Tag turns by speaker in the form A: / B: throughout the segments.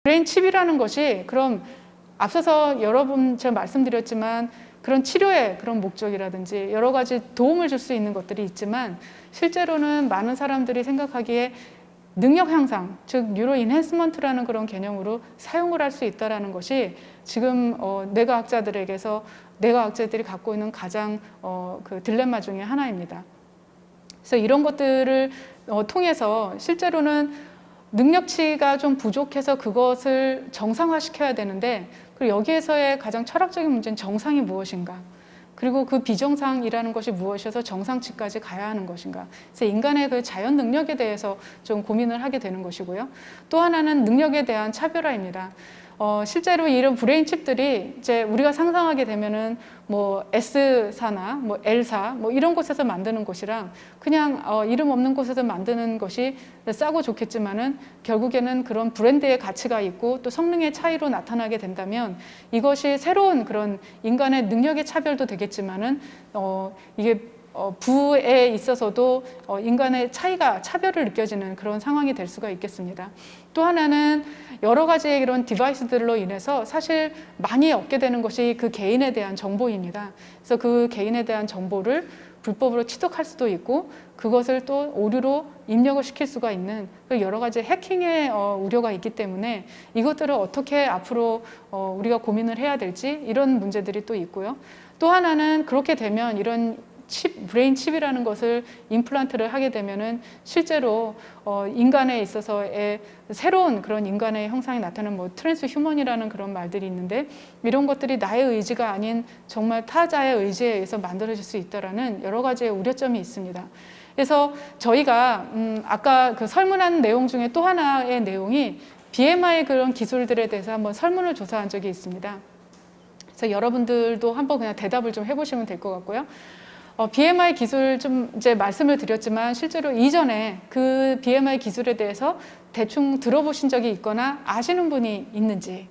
A: 브레인 칩이라는 것이 그럼 앞서서 여러 번 제가 말씀드렸지만 그런 치료의 그런 목적이라든지 여러 가지 도움을 줄 수 있는 것들이 있지만 실제로는 많은 사람들이 생각하기에 능력 향상, 즉 뉴로 인핸스먼트라는 그런 개념으로 사용을 할 수 있다는 것이 지금 뇌과학자들이 갖고 있는 가장 그 딜레마 중에 하나입니다. 그래서 이런 것들을 통해서 실제로는 능력치가 좀 부족해서 그것을 정상화시켜야 되는데, 그리고 여기에서의 가장 철학적인 문제는 정상이 무엇인가, 그리고 그 비정상이라는 것이 무엇이어서 정상치까지 가야 하는 것인가. 그래서 인간의 그 자연 능력에 대해서 좀 고민을 하게 되는 것이고요. 또 하나는 능력에 대한 차별화입니다. 실제로 이런 브레인 칩들이 이제 우리가 상상하게 되면은 뭐 S사나 뭐 L사 뭐 이런 곳에서 만드는 것이랑 그냥 이름 없는 곳에서 만드는 것이 싸고 좋겠지만은 결국에는 그런 브랜드의 가치가 있고 또 성능의 차이로 나타나게 된다면 이것이 새로운 그런 인간의 능력의 차별도 되겠지만은 이게 부에 있어서도 인간의 차별을 느껴지는 그런 상황이 될 수가 있겠습니다. 또 하나는 여러 가지의 이런 디바이스들로 인해서 사실 많이 얻게 되는 것이 그 개인에 대한 정보입니다. 그래서 그 개인에 대한 정보를 불법으로 취득할 수도 있고 그것을 또 오류로 입력을 시킬 수가 있는 여러 가지 해킹의 우려가 있기 때문에 이것들을 어떻게 앞으로 우리가 고민을 해야 될지 이런 문제들이 또 있고요. 또 하나는 그렇게 되면 이런 브레인 칩이라는 것을 임플란트를 하게 되면은 실제로 인간에 있어서의 새로운 그런 인간의 형상이 나타나는 뭐 트랜스 휴먼이라는 그런 말들이 있는데 이런 것들이 나의 의지가 아닌 정말 타자의 의지에 의해서 만들어질 수 있다라는 여러 가지의 우려점이 있습니다. 그래서 저희가 아까 그 설문한 내용 중에 또 하나의 내용이 BMI 그런 기술들에 대해서 한번 설문을 조사한 적이 있습니다. 그래서 여러분들도 한번 그냥 대답을 좀 해보시면 될 것 같고요. BMI 기술 좀 이제 말씀을 드렸지만 실제로 이전에 그 BMI 기술에 대해서 대충 들어보신 적이 있거나 아시는 분이 있는지.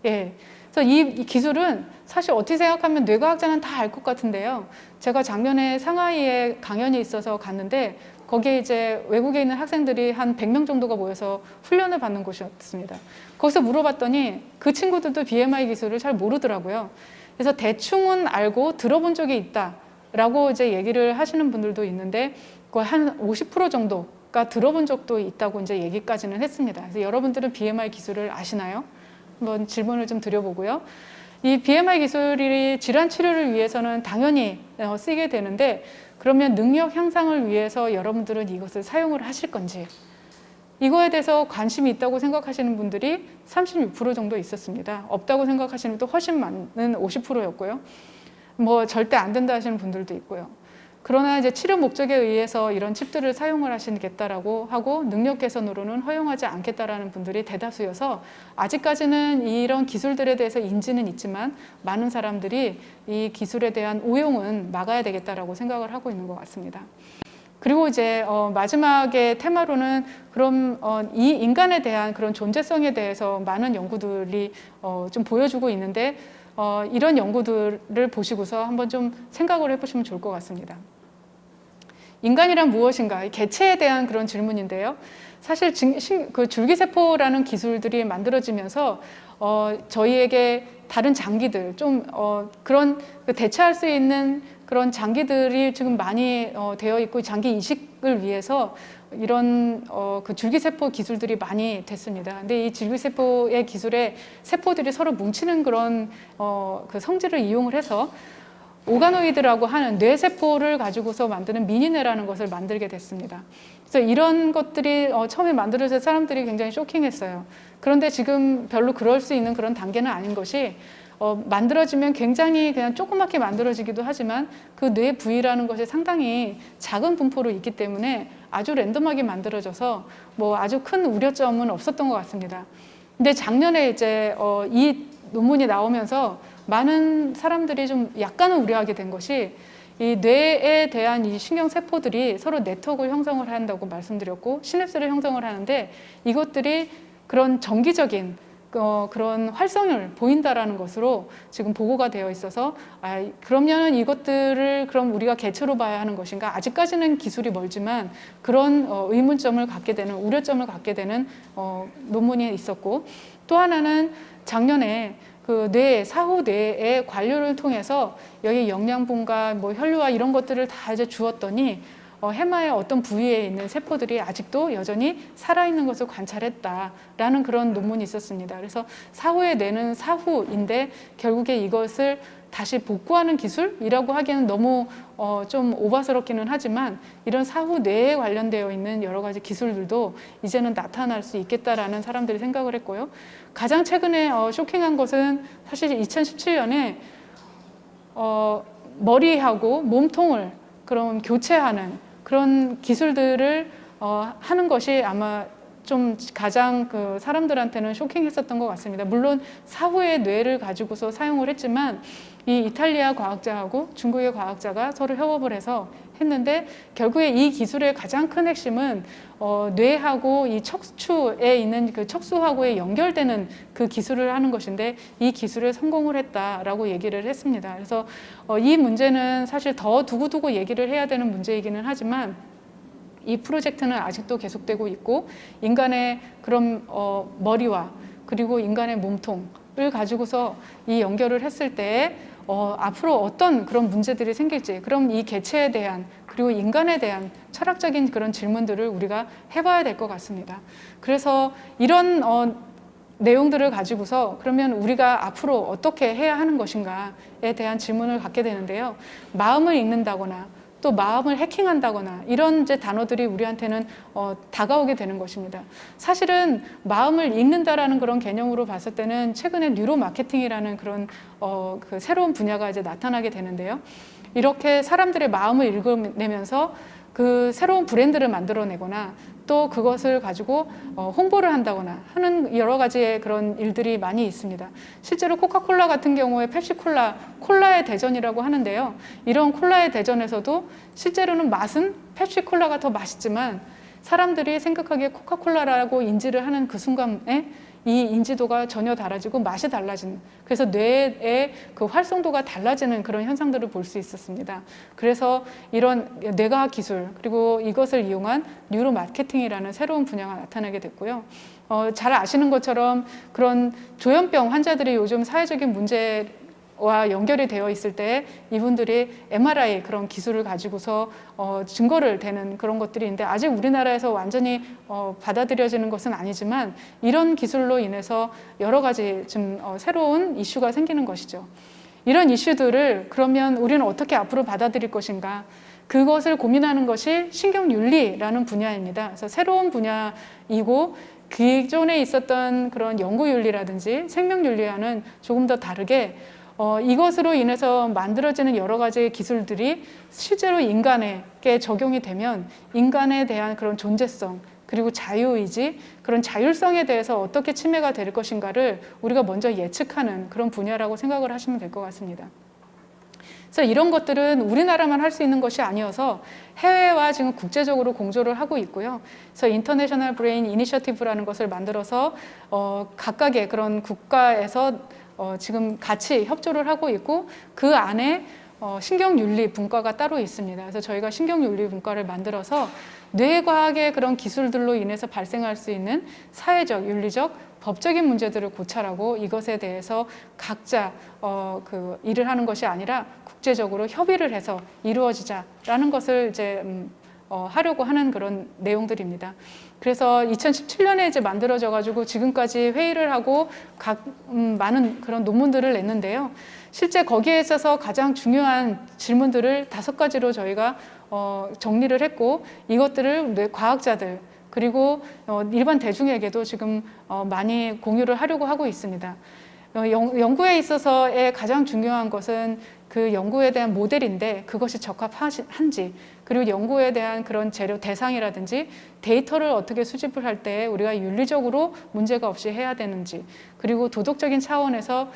A: 예. 그래서 이 기술은 사실 어떻게 생각하면 뇌과학자는 다 알 것 같은데요. 제가 작년에 상하이에 강연이 있어서 갔는데 거기에 이제 외국에 있는 학생들이 한 100명 정도가 모여서 훈련을 받는 곳이었습니다. 거기서 물어봤더니 그 친구들도 BMI 기술을 잘 모르더라고요. 그래서 대충은 알고 들어본 적이 있다. 라고 이제 얘기를 하시는 분들도 있는데 거의 한 50% 정도가 들어본 적도 있다고 이제 얘기까지는 했습니다. 그래서 여러분들은 BMI 기술을 아시나요? 한번 질문을 좀 드려보고요. 이 BMI 기술이 질환 치료를 위해서는 당연히 쓰게 되는데 그러면 능력 향상을 위해서 여러분들은 이것을 사용을 하실 건지 이거에 대해서 관심이 있다고 생각하시는 분들이 36% 정도 있었습니다. 없다고 생각하시는 분도 훨씬 많은 50%였고요. 뭐 절대 안 된다 하시는 분들도 있고요. 그러나 이제 치료 목적에 의해서 이런 칩들을 사용을 하시겠다라고 하고 능력 개선으로는 허용하지 않겠다라는 분들이 대다수여서 아직까지는 이런 기술들에 대해서 인지는 있지만 많은 사람들이 이 기술에 대한 오용은 막아야 되겠다라고 생각을 하고 있는 것 같습니다. 그리고 이제 마지막에 테마로는 그럼 이 인간에 대한 그런 존재성에 대해서 많은 연구들이 좀 보여주고 있는데 이런 연구들을 보시고서 한번 좀 생각을 해보시면 좋을 것 같습니다. 인간이란 무엇인가? 개체에 대한 그런 질문인데요. 사실 그 줄기세포라는 기술들이 만들어지면서 저희에게 다른 장기들, 좀 그런 대체할 수 있는 그런 장기들이 지금 많이 되어 있고 장기 이식을 위해서 이런 그 줄기세포 기술들이 많이 됐습니다. 근데 이 줄기세포의 기술에 세포들이 서로 뭉치는 그런 그 성질을 이용을 해서 오가노이드라고 하는 뇌세포를 가지고서 만드는 미니뇌라는 것을 만들게 됐습니다. 그래서 이런 것들이 처음에 만들어질 때 사람들이 굉장히 쇼킹했어요. 그런데 지금 별로 그럴 수 있는 그런 단계는 아닌 것이 만들어지면 굉장히 그냥 조그맣게 만들어지기도 하지만 그 뇌 부위라는 것이 상당히 작은 분포로 있기 때문에 아주 랜덤하게 만들어져서 뭐 아주 큰 우려점은 없었던 것 같습니다. 근데 작년에 이제 이 논문이 나오면서 많은 사람들이 좀 약간은 우려하게 된 것이 이 뇌에 대한 이 신경세포들이 서로 네트워크를 형성을 한다고 말씀드렸고 시냅스를 형성을 하는데 이것들이 그런 정기적인 그런 활성을 보인다라는 것으로 지금 보고가 되어 있어서 그러면 이것들을 그럼 우리가 개체로 봐야 하는 것인가? 아직까지는 기술이 멀지만 그런 의문점을 갖게 되는 우려점을 갖게 되는 논문이 있었고, 또 하나는 작년에 그 사후 뇌의 관료를 통해서 여기 영양분과 뭐 혈류와 이런 것들을 다 이제 주었더니 해마의 어떤 부위에 있는 세포들이 아직도 여전히 살아있는 것을 관찰했다라는 그런 논문이 있었습니다. 그래서 사후의 뇌는 사후인데 결국에 이것을 다시 복구하는 기술이라고 하기에는 너무 좀 오바스럽기는 하지만 이런 사후 뇌에 관련되어 있는 여러 가지 기술들도 이제는 나타날 수 있겠다라는 사람들이 생각을 했고요. 가장 최근에 쇼킹한 것은 사실 2017년에 머리하고 몸통을 그런 교체하는 그런 기술들을 하는 것이 아마 좀 가장 그 사람들한테는 쇼킹했었던 것 같습니다. 물론 사후의 뇌를 가지고서 사용을 했지만 이 이탈리아 과학자하고 중국의 과학자가 서로 협업을 해서 했는데 결국에 이 기술의 가장 큰 핵심은 뇌하고 이 척추에 있는 그 척수하고의 연결되는 그 기술을 하는 것인데 이 기술에 성공을 했다라고 얘기를 했습니다. 그래서 이 문제는 사실 더 두고두고 얘기를 해야 되는 문제이기는 하지만 이 프로젝트는 아직도 계속되고 있고 인간의 그런 머리와 그리고 인간의 몸통을 가지고서 이 연결을 했을 때 앞으로 어떤 그런 문제들이 생길지, 그럼 이 개체에 대한 그리고 인간에 대한 철학적인 그런 질문들을 우리가 해봐야 될 것 같습니다. 그래서 이런 내용들을 가지고서 그러면 우리가 앞으로 어떻게 해야 하는 것인가에 대한 질문을 갖게 되는데요. 마음을 읽는다거나 또 마음을 해킹한다거나 이런 이제 단어들이 우리한테는 다가오게 되는 것입니다. 사실은 마음을 읽는다라는 그런 개념으로 봤을 때는 최근에 뉴로 마케팅이라는 그런 그 새로운 분야가 이제 나타나게 되는데요. 이렇게 사람들의 마음을 읽어내면서 그 새로운 브랜드를 만들어내거나 또 그것을 가지고 홍보를 한다거나 하는 여러 가지의 그런 일들이 많이 있습니다. 실제로 코카콜라 같은 경우에 펩시콜라, 콜라의 대전이라고 하는데요. 이런 콜라의 대전에서도 실제로는 맛은 펩시콜라가 더 맛있지만 사람들이 생각하기에 코카콜라라고 인지를 하는 그 순간에 이 인지도가 전혀 달라지고 맛이 달라지는, 그래서 뇌의 그 활성도가 달라지는 그런 현상들을 볼 수 있었습니다. 그래서 이런 뇌과학 기술 그리고 이것을 이용한 뉴로 마케팅이라는 새로운 분야가 나타나게 됐고요. 잘 아시는 것처럼 그런 조현병 환자들이 요즘 사회적인 문제와 연결이 되어 있을 때 이분들이 MRI 그런 기술을 가지고서 증거를 대는 그런 것들이 있는데 아직 우리나라에서 완전히 받아들여지는 것은 아니지만 이런 기술로 인해서 여러 가지 좀 새로운 이슈가 생기는 것이죠. 이런 이슈들을 그러면 우리는 어떻게 앞으로 받아들일 것인가? 그것을 고민하는 것이 신경윤리라는 분야입니다. 그래서 새로운 분야이고 기존에 있었던 그런 연구윤리라든지 생명윤리와는 조금 더 다르게 이것으로 인해서 만들어지는 여러 가지의 기술들이 실제로 인간에게 적용이 되면 인간에 대한 그런 존재성 그리고 자유의지, 그런 자율성에 대해서 어떻게 침해가 될 것인가를 우리가 먼저 예측하는 그런 분야라고 생각을 하시면 될 것 같습니다. 그래서 이런 것들은 우리나라만 할 수 있는 것이 아니어서 해외와 지금 국제적으로 공조를 하고 있고요. 그래서 인터내셔널 브레인 이니셔티브라는 것을 만들어서 각각의 그런 국가에서 지금 같이 협조를 하고 있고 그 안에 신경윤리 분과가 따로 있습니다. 그래서 저희가 신경윤리 분과를 만들어서 뇌과학의 그런 기술들로 인해서 발생할 수 있는 사회적, 윤리적, 법적인 문제들을 고찰하고 이것에 대해서 각자 그 일을 하는 것이 아니라 국제적으로 협의를 해서 이루어지자라는 것을 이제 하려고 하는 그런 내용들입니다. 그래서 2017년에 이제 만들어져 가지고 지금까지 회의를 하고 많은 그런 논문들을 냈는데요. 실제 거기에 있어서 가장 중요한 질문들을 5가지로 저희가 정리를 했고 이것들을 과학자들 그리고 일반 대중에게도 지금 많이 공유를 하려고 하고 있습니다. 연구에 있어서의 가장 중요한 것은 그 연구에 대한 모델인데 그것이 적합한지, 그리고 연구에 대한 그런 재료 대상이라든지 데이터를 어떻게 수집을 할 때 우리가 윤리적으로 문제가 없이 해야 되는지, 그리고 도덕적인 차원에서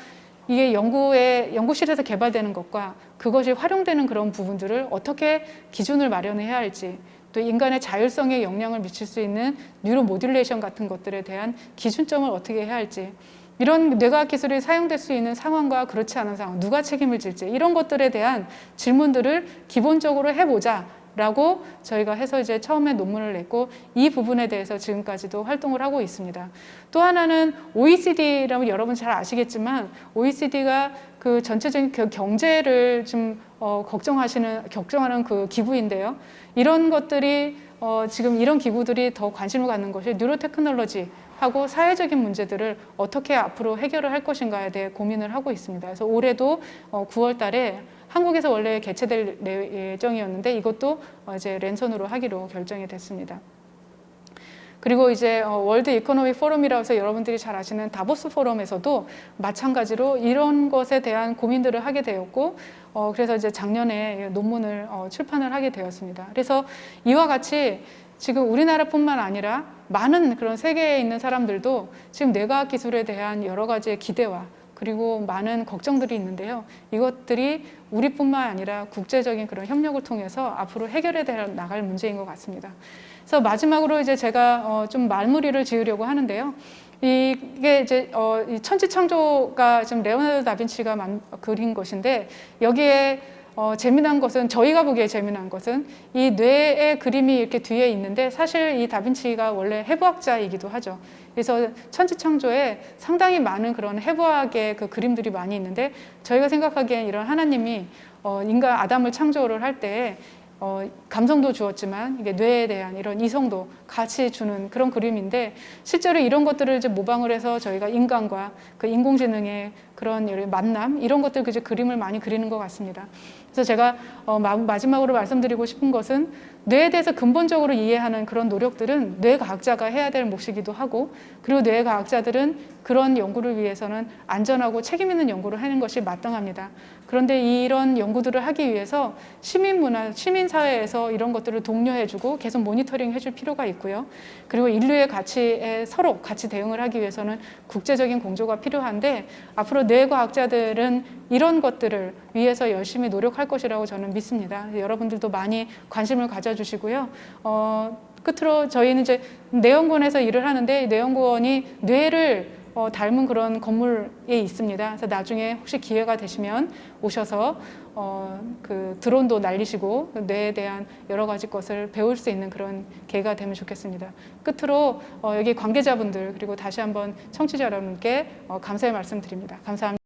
A: 이게 연구실에서 개발되는 것과 그것이 활용되는 그런 부분들을 어떻게 기준을 마련해야 할지, 또 인간의 자율성에 영향을 미칠 수 있는 뉴로 모듈레이션 같은 것들에 대한 기준점을 어떻게 해야 할지, 이런 뇌과학 기술이 사용될 수 있는 상황과 그렇지 않은 상황, 누가 책임을 질지 이런 것들에 대한 질문들을 기본적으로 해보자 라고 저희가 해서 이제 처음에 논문을 냈고 이 부분에 대해서 지금까지도 활동을 하고 있습니다. 또 하나는 OECD라고 여러분 잘 아시겠지만 OECD가 그 전체적인 그 경제를 좀 걱정하는 그 기구인데요. 이런 것들이 지금 이런 기구들이 더 관심을 갖는 것이 뉴로테크놀로지 하고 사회적인 문제들을 어떻게 앞으로 해결을 할 것인가에 대해 고민을 하고 있습니다. 그래서 올해도 9월 달에 한국에서 원래 개최될 예정이었는데 이것도 이제 랜선으로 하기로 결정이 됐습니다. 그리고 이제 월드 이코노믹 포럼이라고 해서 여러분들이 잘 아시는 다보스 포럼에서도 마찬가지로 이런 것에 대한 고민들을 하게 되었고 그래서 이제 작년에 논문을 출판을 하게 되었습니다. 그래서 이와 같이 지금 우리나라뿐만 아니라 많은 그런 세계에 있는 사람들도 지금 뇌과학 기술에 대한 여러 가지의 기대와 그리고 많은 걱정들이 있는데요. 이것들이 우리뿐만 아니라 국제적인 그런 협력을 통해서 앞으로 해결해 나갈 문제인 것 같습니다. 그래서 마지막으로 이제 제가 좀 마무리를 지으려고 하는데요. 이게 이제 이 천지창조가 지금 레오나르도 다빈치가 그린 것인데 여기에 재미난 것은 저희가 보기에 재미난 것은 이 뇌의 그림이 이렇게 뒤에 있는데 사실 이 다빈치가 원래 해부학자이기도 하죠. 그래서 천지창조에 상당히 많은 그런 해부학의 그 그림들이 많이 있는데 저희가 생각하기엔 이런 하나님이 인간 아담을 창조를 할 때 감성도 주었지만 이게 뇌에 대한 이런 이성도 같이 주는 그런 그림인데 실제로 이런 것들을 이제 모방을 해서 저희가 인간과 그 인공지능의 그런 만남 이런 것들 이제 그림을 많이 그리는 것 같습니다. 그래서 제가 마지막으로 말씀드리고 싶은 것은 뇌에 대해서 근본적으로 이해하는 그런 노력들은 뇌과학자가 해야 될 몫이기도 하고 그리고 뇌과학자들은 그런 연구를 위해서는 안전하고 책임 있는 연구를 하는 것이 마땅합니다. 그런데 이런 연구들을 하기 위해서 시민문화, 시민사회에서 이런 것들을 독려해주고 계속 모니터링 해줄 필요가 있고요. 그리고 인류의 가치에 서로 같이 대응을 하기 위해서는 국제적인 공조가 필요한데 앞으로 뇌과학자들은 이런 것들을 위해서 열심히 노력할 것이라고 저는 믿습니다. 여러분들도 많이 관심을 가져주시고요. 끝으로 저희는 이제 뇌연구원에서 일을 하는데 뇌연구원이 뇌를 닮은 그런 건물에 있습니다. 그래서 나중에 혹시 기회가 되시면 오셔서 그 드론도 날리시고 뇌에 대한 여러 가지 것을 배울 수 있는 그런 계기가 되면 좋겠습니다. 끝으로 여기 관계자분들 그리고 다시 한번 청취자 여러분께 감사의 말씀 드립니다. 감사합니다.